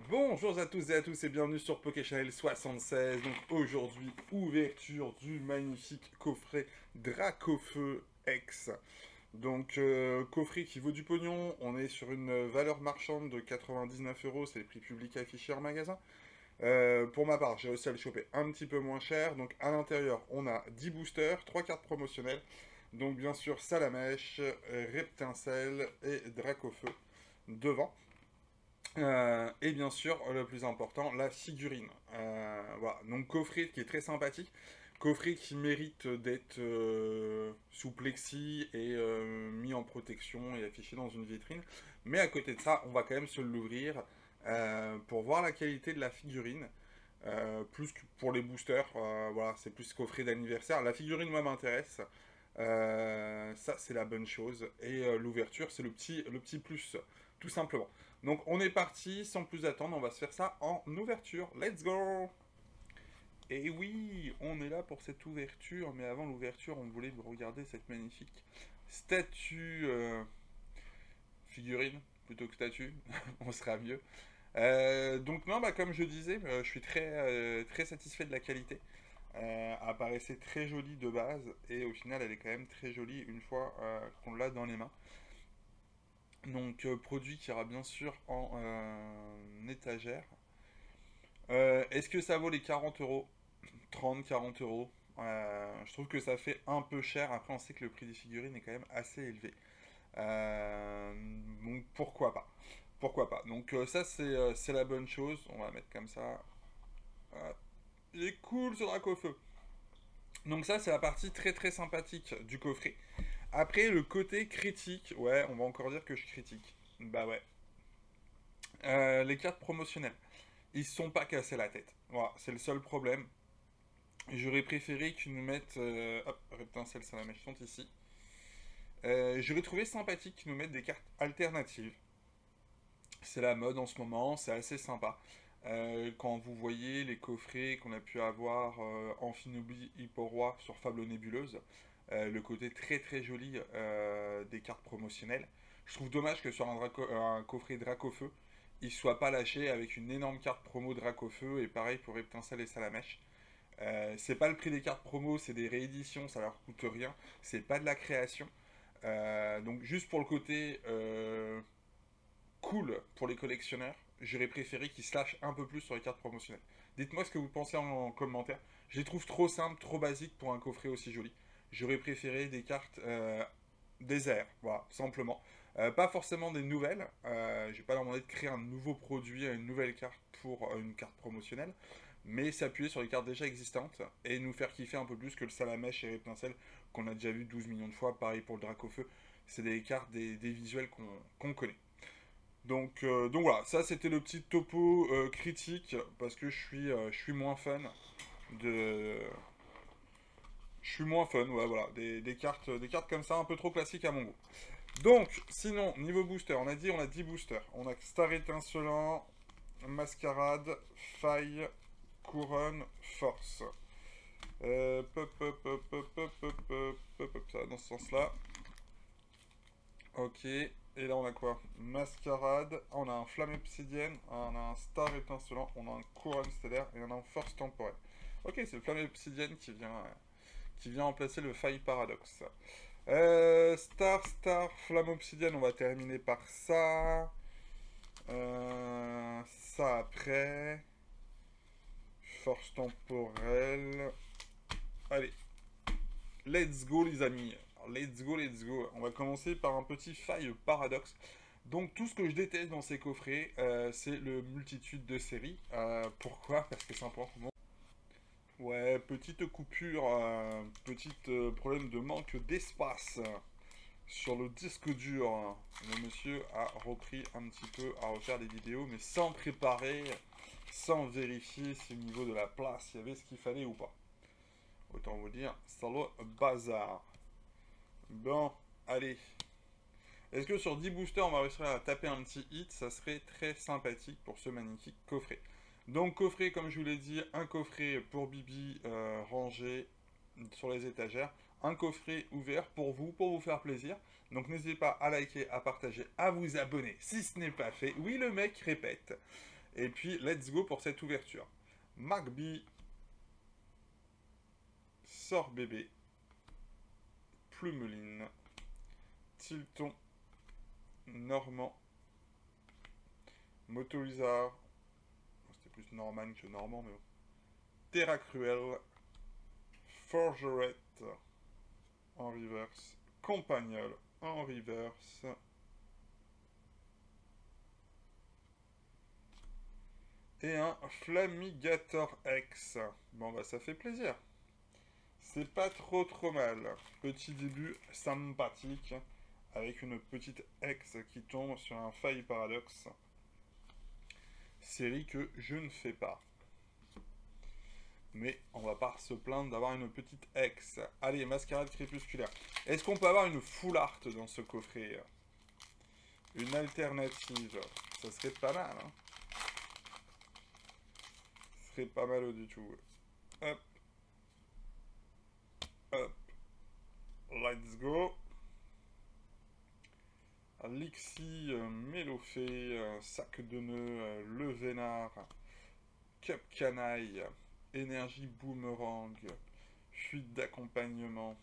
Bonjour à tous et bienvenue sur PokéChannel 76. Donc aujourd'hui, ouverture du magnifique coffret Dracofeu X. Donc coffret qui vaut du pognon, on est sur une valeur marchande de 99 euros, c'est le prix public affiché en magasin. Pour ma part, j'ai réussi à le choper un petit peu moins cher. Donc à l'intérieur, on a 10 boosters, 3 cartes promotionnelles. Donc bien sûr, Salamèche, Reptincelle et Dracofeu devant. Et bien sûr, le plus important, la figurine. Voilà, donc coffret qui est très sympathique, coffret qui mérite d'être sous plexi et mis en protection et affiché dans une vitrine. Mais à côté de ça, on va quand même se l'ouvrir pour voir la qualité de la figurine. Plus que pour les boosters, voilà, c'est plus coffret d'anniversaire. La figurine, moi, m'intéresse. Ça, c'est la bonne chose. Et l'ouverture, c'est le petit plus, tout simplement. Donc, on est parti, sans plus attendre, on va se faire ça en ouverture. Let's go! Et oui, on est là pour cette ouverture, mais avant l'ouverture, on voulait regarder cette magnifique statue, figurine, plutôt que statue, on sera mieux. Donc non, bah, comme je disais, je suis très satisfait de la qualité. Elle paraissait très jolie de base, et au final, elle est quand même très jolie une fois qu'on l'a dans les mains. Donc, produit qui ira bien sûr en étagère. Est-ce que ça vaut les 40 euros? 30, 40 euros. Je trouve que ça fait un peu cher. Après, on sait que le prix des figurines est quand même assez élevé. Euh, donc, pourquoi pas? Pourquoi pas? Donc, ça, c'est la bonne chose. On va mettre comme ça. Il est cool ce Dracofeu. Donc, ça, c'est la partie très sympathique du coffret. Après, le côté critique. Ouais, on va encore dire que je critique. Bah ouais. Les cartes promotionnelles. Ils se sont pas cassés la tête. Voilà, c'est le seul problème. J'aurais préféré qu'ils nous mettent. Hop, Reptincelle, Salamèche sont ici. J'aurais trouvé sympathique qu'ils nous mettent des cartes alternatives. C'est la mode en ce moment, c'est assez sympa. Quand vous voyez les coffrets qu'on a pu avoir Amphinobie Hipporoi sur Fable Nébuleuse, le côté très joli des cartes promotionnelles. Je trouve dommage que sur un coffret Dracofeu, il soit pas lâché avec une énorme carte promo Dracofeu et pareil pour Reptincelle et Salamèche. C'est pas le prix des cartes promo, c'est des rééditions, ça leur coûte rien, c'est pas de la création. Donc juste pour le côté cool pour les collectionneurs, j'aurais préféré qu'ils se lâchent un peu plus sur les cartes promotionnelles. Dites-moi ce que vous pensez en commentaire. Je les trouve trop simples, trop basiques pour un coffret aussi joli. J'aurais préféré des cartes des airs, voilà, simplement. Pas forcément des nouvelles. Je vais pas leur demander de créer un nouveau produit, une nouvelle carte pour une carte promotionnelle, mais s'appuyer sur les cartes déjà existantes et nous faire kiffer un peu plus que le Salamèche et Reptincelle qu'on a déjà vu 12 millions de fois. Pareil pour le Dracofeu. C'est des cartes, des visuels qu'on connaît. Donc voilà, ça c'était le petit topo critique parce que je suis moins fan de. Je suis moins fun, ouais, voilà, des cartes comme ça un peu trop classiques à mon goût. Donc, sinon, niveau booster, on a dit on a 10 boosters. On a Star Étincelant, Mascarade, Faille, Couronne, Force. Ça va dans ce sens-là. Ok, et là on a quoi? Mascarade, on a un Flamme Obsidienne, on a un Star Étincelant, on a un Couronne Stellaire et on a un Force Temporelle. Ok, c'est le Flamme Obsidienne qui vient remplacer le Faille Paradoxe. Star, Flamme Obsidienne, on va terminer par ça. Ça après. Force temporelle. Allez, let's go les amis. Let's go, let's go. On va commencer par un petit Faille Paradoxe. Donc tout ce que je déteste dans ces coffrets, c'est le multitude de séries. Pourquoi? Parce que simplement. Ouais, petite coupure, petit problème de manque d'espace sur le disque dur. Le monsieur a repris un petit peu à refaire des vidéos, mais sans préparer, sans vérifier si au niveau de la place il y avait ce qu'il fallait ou pas. Autant vous dire, c'est le bazar. Bon, allez. Est-ce que sur 10 boosters on va réussir à taper un petit hit? Ça serait très sympathique pour ce magnifique coffret. Donc coffret, comme je vous l'ai dit, un coffret pour Bibi rangé sur les étagères, un coffret ouvert pour vous faire plaisir. Donc n'hésitez pas à liker, à partager, à vous abonner si ce n'est pas fait. Oui, le mec répète. Et puis, let's go pour cette ouverture. Mark B. Sort bébé. Plumeline. Tilton. Normand. Motorizard. C'était plus Norman que Normand, mais bon. Terra Cruel. Forgerette en reverse. Compagnol en reverse. Et un Flamigator X. Bon bah ça fait plaisir. C'est pas trop mal. Petit début sympathique. Avec une petite X qui tombe sur un faille paradoxe. Série que je ne fais pas. Mais on va pas se plaindre d'avoir une petite X. Allez, mascarade crépusculaire. Est-ce qu'on peut avoir une full art dans ce coffret? Une alternative. Ça serait pas mal, hein. Ça serait pas mal du tout. Hop. Hop. Let's go. Lixie, Mélofée, Sac de Nœuds, Le Vénard, Cup Canaille, Énergie Boomerang, Fuite d'accompagnement,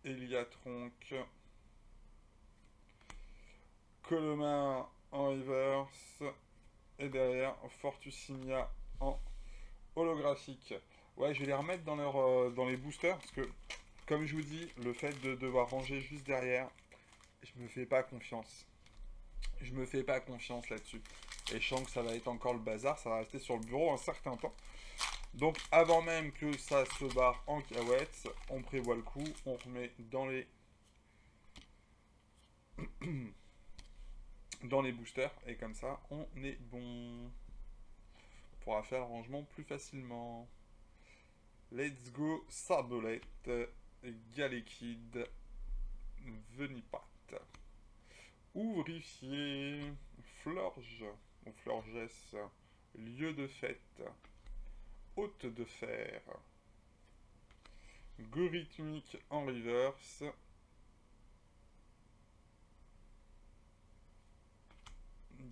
Eliatronc, Colomar en reverse, et derrière Fortucinia en holographique. Ouais, je vais les remettre dans les boosters, parce que, comme je vous dis, le fait de devoir ranger juste derrière, je me fais pas confiance. Je me fais pas confiance là-dessus. Et je sens que ça va être encore le bazar, ça va rester sur le bureau un certain temps. Donc avant même que ça se barre en cacahuètes, on prévoit le coup, on remet dans les dans les boosters et comme ça on est bon. On pourra faire le rangement plus facilement. Let's go Sarbelette, Galekid, Venipat, Ouvrifier, Florge ou Florgesse, Lieu de fête, Hôte de fer, Gorithmique en reverse,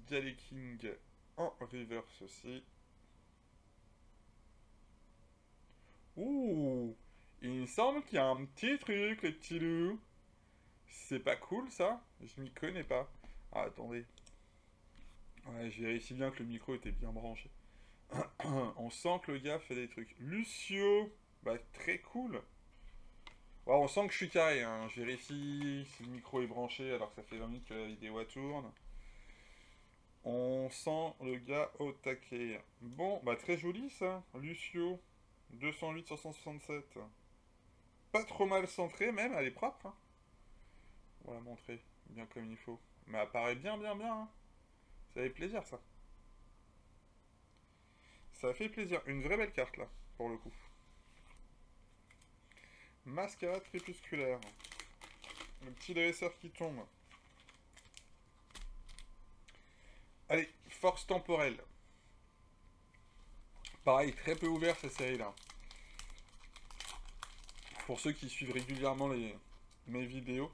Galeking en reverse aussi. Ouh, il me semble qu'il y a un petit truc, les petits loups. C'est pas cool ça? Je m'y connais pas. Ah, attendez. Ouais, j'ai vérifié bien que le micro était bien branché. On sent que le gars fait des trucs. Lucio, bah très cool. Ouais, on sent que je suis carré, hein. Je vérifie si le micro est branché alors que ça fait 20 minutes que la vidéo tourne. On sent le gars au taquet. Bon, bah très joli ça. Lucio, 208 sur 167. Pas trop mal centré même, elle est propre, hein. On va la montrer bien comme il faut. Mais elle apparaît bien, hein. Ça fait plaisir ça. Ça fait plaisir. Une vraie belle carte là, pour le coup. Mascarade crépusculaire. Le petit dresseur qui tombe. Allez, force temporelle. Pareil, très peu ouvert cette série-là. Pour ceux qui suivent régulièrement mes vidéos,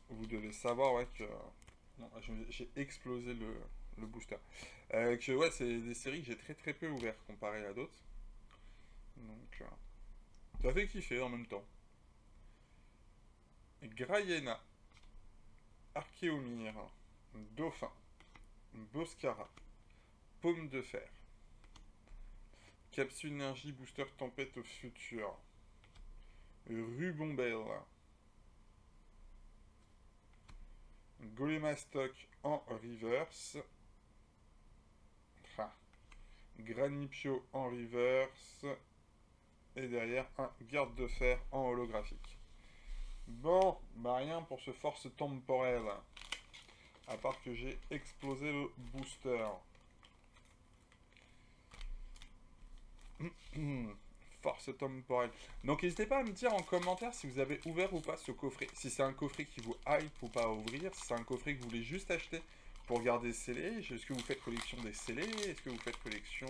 vous devez savoir ouais, que... Non, j'ai explosé le booster. Que ouais, c'est des séries que j'ai très peu ouvertes comparé à d'autres. Donc, ça fait kiffer en même temps. Grayena, Archéomir, Dauphin, Boscara, Paume de fer, Capsule énergie booster tempête au futur, Rubombelle, Golémastoc en reverse, Granipio en reverse, et derrière un garde de fer en holographique. Bon, bah rien pour ce force temporelle. À part que j'ai explosé le booster. Force temporelle. Donc n'hésitez pas à me dire en commentaire si vous avez ouvert ou pas ce coffret. Si c'est un coffret qui vous hype ou pas à ouvrir. Si c'est un coffret que vous voulez juste acheter pour garder scellé. Est-ce que vous faites collection des scellés? Est-ce que vous faites collection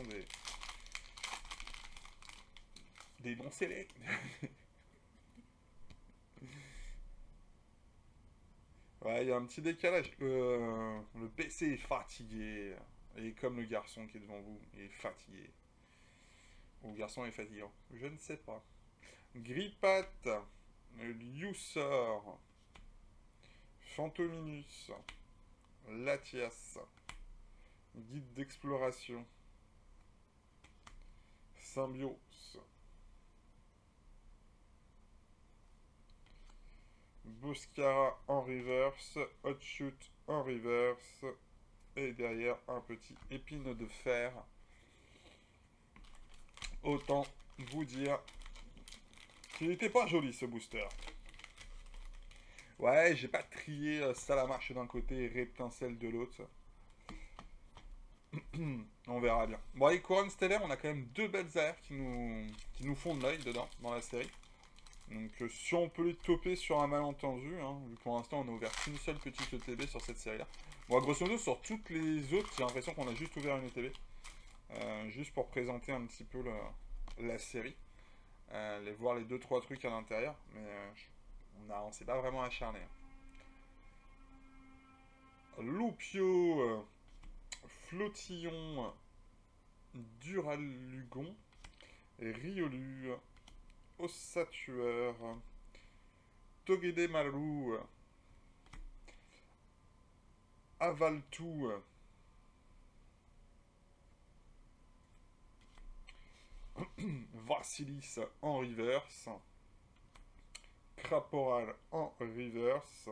des non scellés? Ouais, il y a un petit décalage. Le PC est fatigué. Et comme le garçon qui est devant vous, il est fatigué. Ou le garçon est fatigant. Je ne sais pas. Grippat, Liusor, Phantominus, Latias, Guide d'exploration, Symbiose, Boscara en reverse, Hotshoot en reverse, et derrière un petit épine de fer. Autant vous dire qu'il n'était pas joli ce booster. Ouais, j'ai pas trié Salamarche d'un côté et Reptincelle de l'autre. On verra bien. Bon, les couronnes stellaires, on a quand même deux belles AR qui nous font de l'œil dedans, dans la série. Donc, si on peut les toper sur un malentendu, hein, vu que pour l'instant on a ouvert qu'une seule petite ETB sur cette série-là. Bon, grosso modo, sur toutes les autres, j'ai l'impression qu'on a juste ouvert une ETB. Juste pour présenter un petit peu la série. Voir les 2-3 trucs à l'intérieur. Mais on s'est pas vraiment acharné. Loupio, Flottillon, Duralugon, Riolu, Ossatueur, Togedemaru, Avaltou, Vassilis en reverse, Craporal en reverse,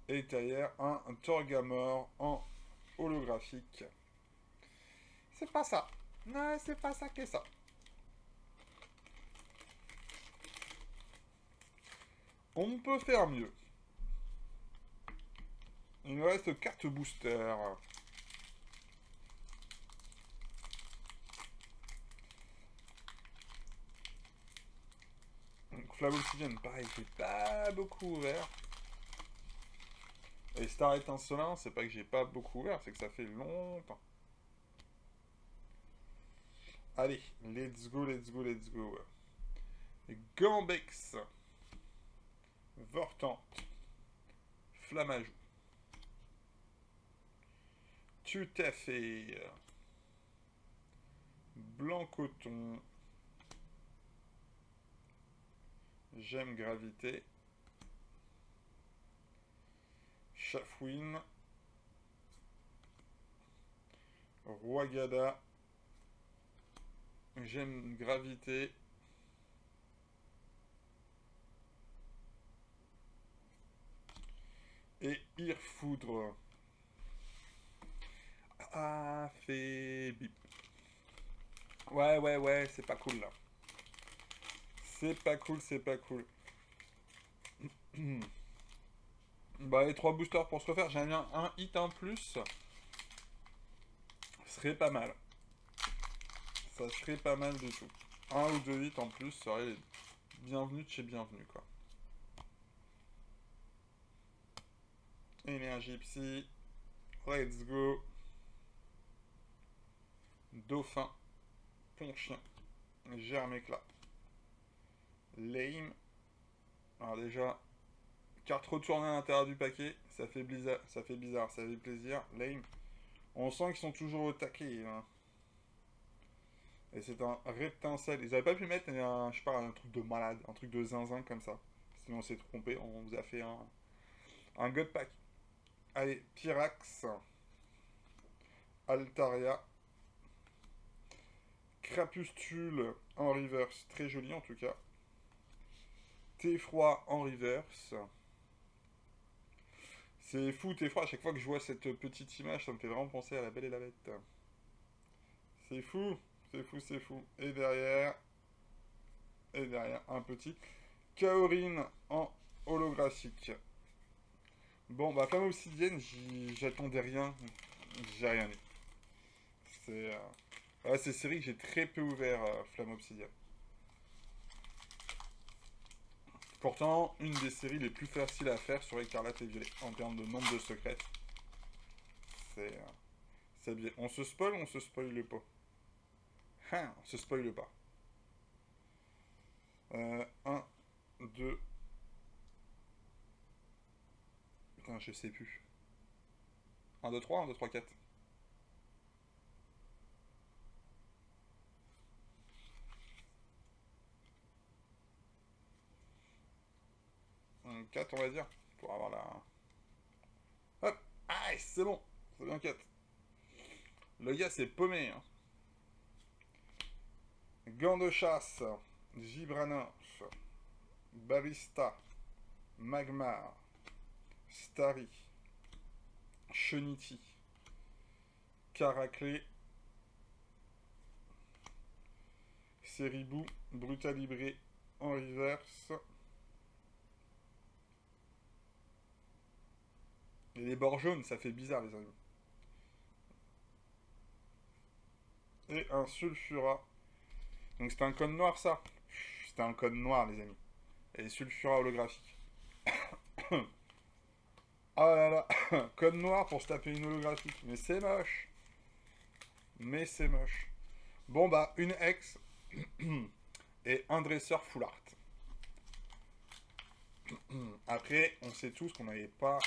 et derrière un Torgamor en holographique. C'est pas ça. Non, c'est pas ça que ça. On peut faire mieux. Il nous reste 4 boosters. Flamme Obsidienne, pareil, j'ai pas beaucoup ouvert. Et Star Étincelant, c'est pas que j'ai pas beaucoup ouvert, c'est que ça fait longtemps. Allez, let's go, let's go, let's go. Gambex, Vortante, Flammajou, Tout à fait, Blanc Coton, J'aime Gravité, Chafouine, Roigada, J'aime Gravité, et Irfoudre. Ah, fait bip. Ouais, c'est pas cool là. C'est pas cool, c'est pas cool. Bah, les 3 boosters pour se refaire, j'aimerais bien un hit en plus. Ce serait pas mal. Ça serait pas mal du tout. Un ou 2 hits en plus serait bienvenu de chez bienvenu, quoi. Énergie Psy. Let's go. Dauphin. Ponchien. Germéclat. Lame. Alors déjà, carte retournée à l'intérieur du paquet. Ça fait bizarre, ça fait plaisir. Lame. On sent qu'ils sont toujours au taquet, hein. Et c'est un Reptincelle. Ils avaient pas pu mettre un, je sais pas, un truc de malade, un truc de zinzin comme ça. Sinon on s'est trompé, on vous a fait un God Pack. Allez, Pyrax, Altaria, Crapustule en reverse, très joli en tout cas. Thé-froid en reverse. C'est fou, Thé-froid, à chaque fois que je vois cette petite image, ça me fait vraiment penser à La Belle et la Bête. C'est fou, c'est fou, c'est fou. Et derrière, un petit Kaorin en holographique. Bon, bah, Flamme Obsidienne, j'attendais rien. J'ai rien eu. C'est. Ouais, c'est série que j'ai très peu ouvert, Flamme Obsidienne. Pourtant, une des séries les plus faciles à faire sur Écarlate et Violet, en termes de nombre de secrets. C'est bien. On se spoil ou on se spoile pas? Hein, on se spoile pas. 1, 2, Putain, je sais plus. 1, 2, 3, 1, 2, 3, 4. 4, on va dire. Pour avoir la... Hop. Ah, c'est bon. C'est bien 4. Le gars, c'est paumé. Hein. Gants de chasse. Gibranov. Barista. Magmar. Starry. Cheniti. Caraclé. Seribou. Brutalibré. En reverse. Et les bords jaunes, ça fait bizarre, les amis. Et un sulfura. Donc c'était un code noir, ça. C'était un code noir, les amis. Et sulfura holographique. Ah là là. Code noir pour se taper une holographique. Mais c'est moche. Mais c'est moche. Bon bah, une ex. Et un dresseur full art. Après, on sait tous qu'on n'avait pas...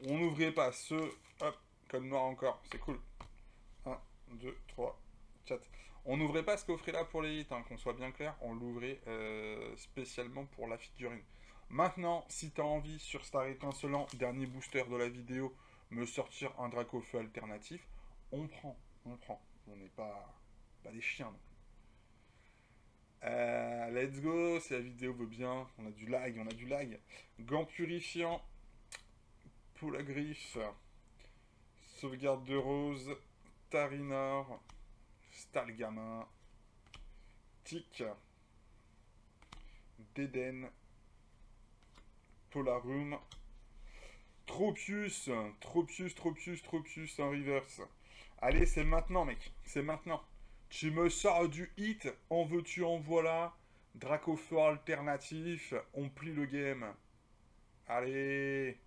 On n'ouvrait pas ce... Hop, code noir encore, c'est cool. 1, 2, 3, 4. On n'ouvrait pas ce coffret-là pour les hits, hein, qu'on soit bien clair. On l'ouvrait spécialement pour la figurine. Maintenant, si tu as envie, sur Star Étincelant, dernier booster de la vidéo, me sortir un Dracofeu alternatif, on prend, on prend. On n'est pas des chiens, non. Let's go, si la vidéo veut bien. On a du lag, on a du lag. Gants purifiants. Poule à griffe. Sauvegarde de rose. Tarinor. Stalgamin. Tic. Déden. Polarum. Tropius. Tropius, Tropius, Tropius en reverse. Allez, c'est maintenant, mec. C'est maintenant. Tu me sors du hit, en veux-tu, en voilà. Dracofeu alternatif, on plie le game. Allez.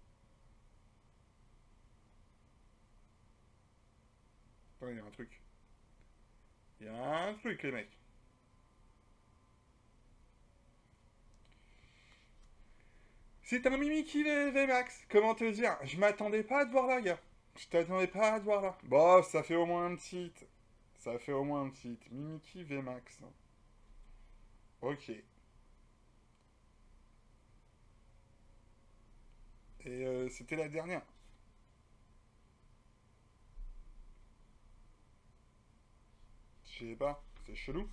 Attends, il y a un truc. Il y a un truc, les mecs. C'est un Mimikyu VMAX, comment te dire? Je m'attendais pas à te voir là, gars. Je t'attendais pas à te voir là. Bon, ça fait au moins un petit hit. Ça fait au moins un petit hit. Mimikyu VMAX. Ok. Et c'était la dernière. Je sais pas, c'est chelou.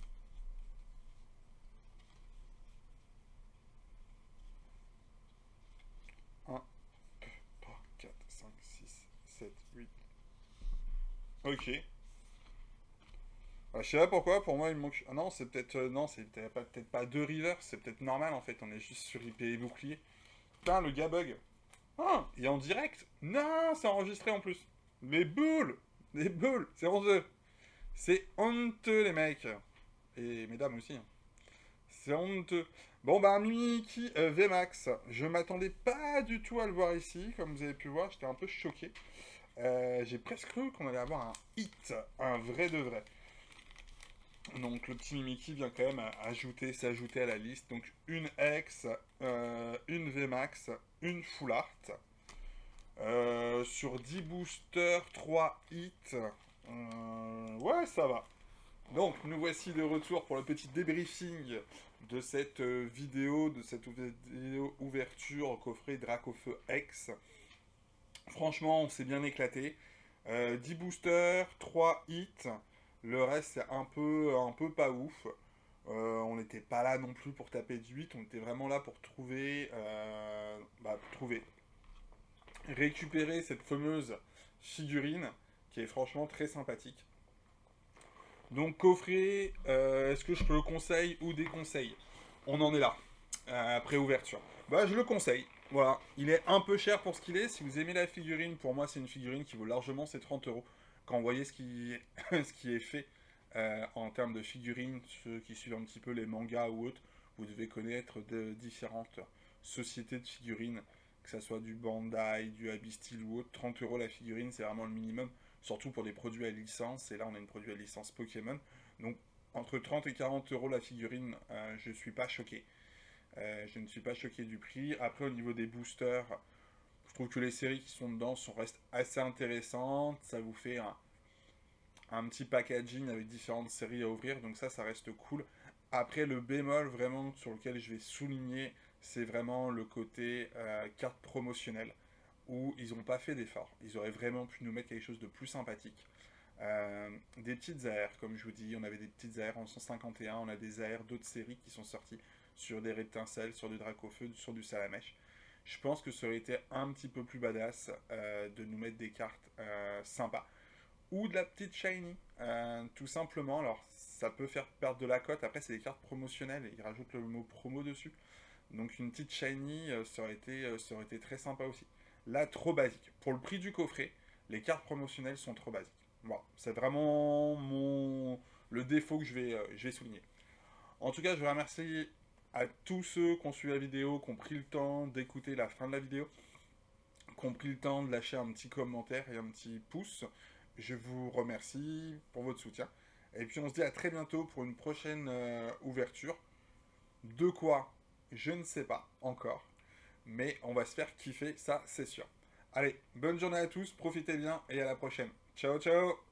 1, 2, 3, 4, 5, 6, 7, 8. Ok. Je sais pas pourquoi, pour moi il me manque... Ah non, c'est peut-être... non, c'est peut-être pas deux rivers, c'est peut-être normal en fait, on est juste sur IP et bouclier. Putain, le gars bug. Ah, il est en direct. Non, c'est enregistré en plus. Mais boules. Des boules, c'est honteux. C'est honteux les mecs. Et mesdames aussi. Hein. C'est honteux. Bon bah Mimikyu VMAX, je m'attendais pas du tout à le voir ici, comme vous avez pu voir, j'étais un peu choqué. J'ai presque cru qu'on allait avoir un hit, un vrai de vrai. Donc le petit Mimikyu vient quand même s'ajouter à la liste. Donc une X, une VMAX, une Full Art. Sur 10 boosters, 3 hits. Ouais, ça va. Donc nous voici de retour pour le petit débriefing de cette vidéo, ouverture coffret Dracofeu X. Franchement, on s'est bien éclaté. 10 boosters, 3 hits. Le reste, c'est un peu pas ouf. On n'était pas là non plus pour taper du 8. On était vraiment là pour récupérer cette fameuse figurine qui est franchement très sympathique. Donc, coffret, est-ce que je te le conseille ou déconseille? On en est là, après ouverture. Bah, je le conseille. Voilà, il est un peu cher pour ce qu'il est. Si vous aimez la figurine, pour moi, c'est une figurine qui vaut largement ses 30 euros. Quand vous voyez ce qui, ce qui est fait en termes de figurines, ceux qui suivent un petit peu les mangas ou autres, vous devez connaître de différentes sociétés de figurines, que ce soit du Bandai, du Abistyle ou autre. 30 euros la figurine, c'est vraiment le minimum, surtout pour des produits à licence. Et là, on a une produit à licence Pokémon. Donc, entre 30 et 40 euros la figurine, je ne suis pas choqué. Je ne suis pas choqué du prix. Après, au niveau des boosters, je trouve que les séries qui sont dedans restent assez intéressantes. Ça vous fait un petit packaging avec différentes séries à ouvrir, donc ça reste cool. Après, le bémol vraiment sur lequel je vais souligner, c'est vraiment le côté carte promotionnelle, où ils n'ont pas fait d'effort. Ils auraient vraiment pu nous mettre quelque chose de plus sympathique. Des petites AR, comme je vous dis, on avait des petites AR en 151, on a des AR d'autres séries qui sont sorties sur des Reptincelles, sur du Dracofeu, sur du Salamèche. Je pense que ça aurait été un petit peu plus badass de nous mettre des cartes sympas. Ou de la petite shiny, tout simplement. Alors, ça peut faire perdre de la cote. Après, c'est des cartes promotionnelles et ils rajoutent le mot promo dessus. Donc, une petite shiny, ça aurait été très sympa aussi. Là, trop basique. Pour le prix du coffret, les cartes promotionnelles sont trop basiques. Bon, c'est vraiment le défaut que je vais souligner. En tout cas, je veux remercier à tous ceux qui ont suivi la vidéo, qui ont pris le temps d'écouter la fin de la vidéo, qui ont pris le temps de lâcher un petit commentaire et un petit pouce. Je vous remercie pour votre soutien. Et puis on se dit à très bientôt pour une prochaine ouverture. De quoi? Je ne sais pas encore. Mais on va se faire kiffer, ça c'est sûr. Allez, bonne journée à tous, profitez bien et à la prochaine. Ciao ciao.